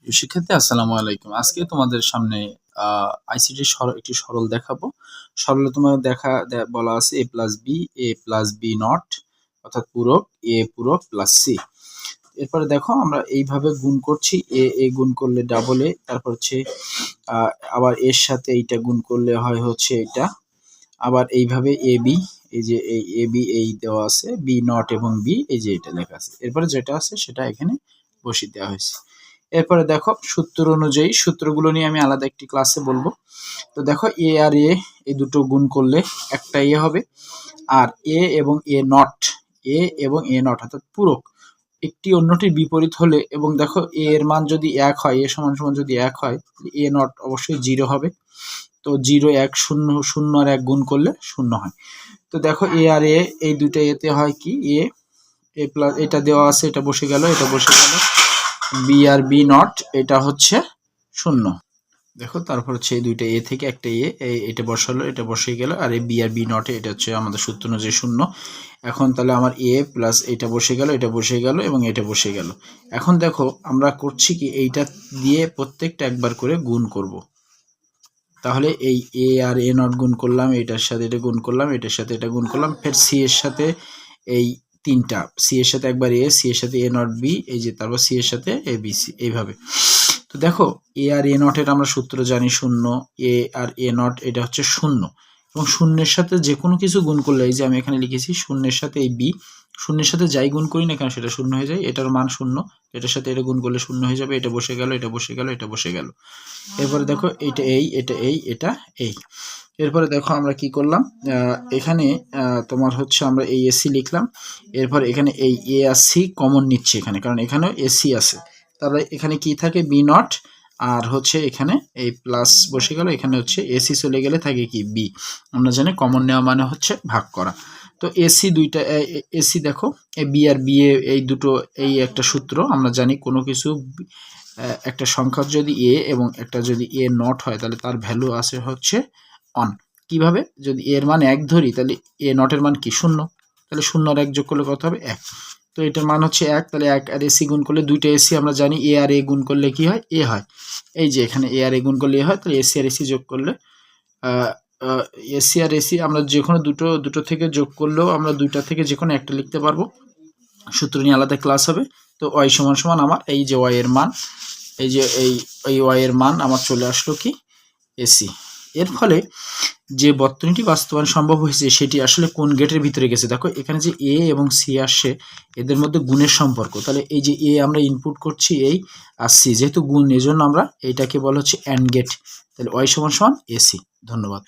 শিক্ষার্থী আসসালামু আলাইকুম। আজকে তোমাদের সামনে আইসিটির একটি সরল দেখাবো। সরলে তোমাদের বলা আছে a প্লাস বি নট অর্থাৎ পূরক a পূরক প্লাস সি। এরপরে দেখো আমরা এইভাবে গুণ করছি, এ গুণ করলে ডাবল এ, তারপর হচ্ছে আবার এর সাথে এইটা গুণ করলে হয় হচ্ছে এটা, আবার এইভাবে এ বি, এই যে এই এ বি এই দেওয়া আছে, বি নট এবং বি এই যে এটা লেখা আছে। এরপরে যেটা আছে সেটা এখানে বসিয়ে দেওয়া হয়েছে। এরপরে দেখো সূত্র অনুযায়ী, সূত্রগুলো নিয়ে আমি আলাদা একটি ক্লাসে বলবো। তো দেখো এ আর এ এই দুটো গুণ করলে একটা এ হবে, আর এ এবং এ নট অর্থাৎ পূরক একটি অন্যটির বিপরীত হলে, এবং দেখো এ এর মান যদি 1 হয়, এ সমান সমান যদি 1 হয়, এ নট অবশ্যই 0 হবে। তো 0 1 0 0 আর 1 গুণ করলে 0 হয়। তো দেখো এ আর এ এই দুটো এতে হয় কি, এ প্লাস এটা দেওয়া আছে, এটা বসে গেল, এটা বসে গেল, বি আর বি নট এটা হচ্ছে 0। দেখো তারপর হচ্ছে এই দুইটা এ থেকে একটা এটা বসালো, এটা বসে গেল, আর এই বি আর বি নটে এটা হচ্ছে আমাদের সূত্র অনুযায়ী 0। এখন তাহলে আমার এ প্লাস এটা বসে গেল, এটা বসে গেল এবং এটা বসে গেল। এখন দেখো আমরা করছি কি, এইটা দিয়ে প্রত্যেকটা একবার করে গুণ করব। তাহলে এই এ আর এ নট গুণ করলাম, এটার সাথে এটা গুণ করলাম, এটার সাথে এটা গুণ করলাম, ফের সি এর সাথে এই তিনটা, সি এর সাথে একবার এ, সি এর সাথে এ নট বি, এই যে তারপর সি এর সাথে এ বি সি, এইভাবে। তো দেখো এ আর এ নটের আমরা সূত্র জানি 0, এ আর এ নট এটা হচ্ছে 0, এবং শূন্যের সাথে যে কোনো কিছু গুণ করলে, এই যে আমি এখানে লিখেছি শূন্যের সাথে এই বি, শূন্যের সাথে যাই গুণ করি না কেন সেটা 0 হয়ে যায়, এটার মান 0, এটার সাথে এটা গুণ করলে 0 হয়ে যাবে, এটা বসে গেল, এটা বসে গেল, এটা বসে গেল। এরপরে দেখো এটা এই, এটা এই, এটা এই। এরপরে দেখো আমরা কি করলাম, এখানে তোমার হচ্ছে আমরা এই এসি লিখলাম, এরপর এখানে এই এ আর সি কমন নিচ্ছে এখানে, কারণ এখানেও এসি আছে। তারপরে এখানে কি থাকে, বি নট, আর হচ্ছে এখানে এই প্লাস বসে গেল, এখানে হচ্ছে এসি চলে গেলে থাকে কি বি। আমরা জানি কমন নেওয়া মানে হচ্ছে ভাগ করা। তো এসি দুইটা, এসি দেখো বি আর বি এই দুটো, এই একটা সূত্র আমরা জানি, কোনো কিছু একটা সংখ্যা যদি এ এবং একটা যদি এ নট হয়, তাহলে তার ভ্যালু আসে হচ্ছে অন। কিভাবে, যদি এর মান 1 ধরি, তাহলে এ নটের মান কি 0, তাহলে 0 আর 1 যোগ করলে কত হবে 1। তো এটার মান হচ্ছে 1, তাহলে 1 আর এসি গুণ করলে, দুইটা এসি আমরা জানি এ আর এ গুণ করলে কি হয়, এ হয়। এই যে এখানে এ আর এ গুণ করলে এ হয়, তাহলে এসি আর এসি যোগ করলে এসি আর এসি আমরা যে কোনো দুটো থেকে যোগ করলেও আমরা দুইটা থেকে যে কোনো একটা লিখতে পারবো। সূত্র নিয়ে আলাদা ক্লাস হবে। তো ওয়াই সমান সমান আমার এই যে ওয়াই এর মান, এই যে এই ওয়াই এর মান আমার চলে আসলো কি এসি। এর ফলে যে বর্তনীটি বাস্তবায়ন সম্ভব হয়েছে সেটি আসলে কোন গেটের ভিতরে গেছে। দেখো এখানে যে এ এবং সি আসছে, এদের মধ্যে গুণের সম্পর্ক, তাহলে এই যে এ আমরা ইনপুট করছি এই, আর সি যেহেতু গুণ, এজন্য আমরা এইটাকে বলা হচ্ছে অ্যান্ড গেট। তাহলে ওয়াই সমান সমান এসি। ধন্যবাদ।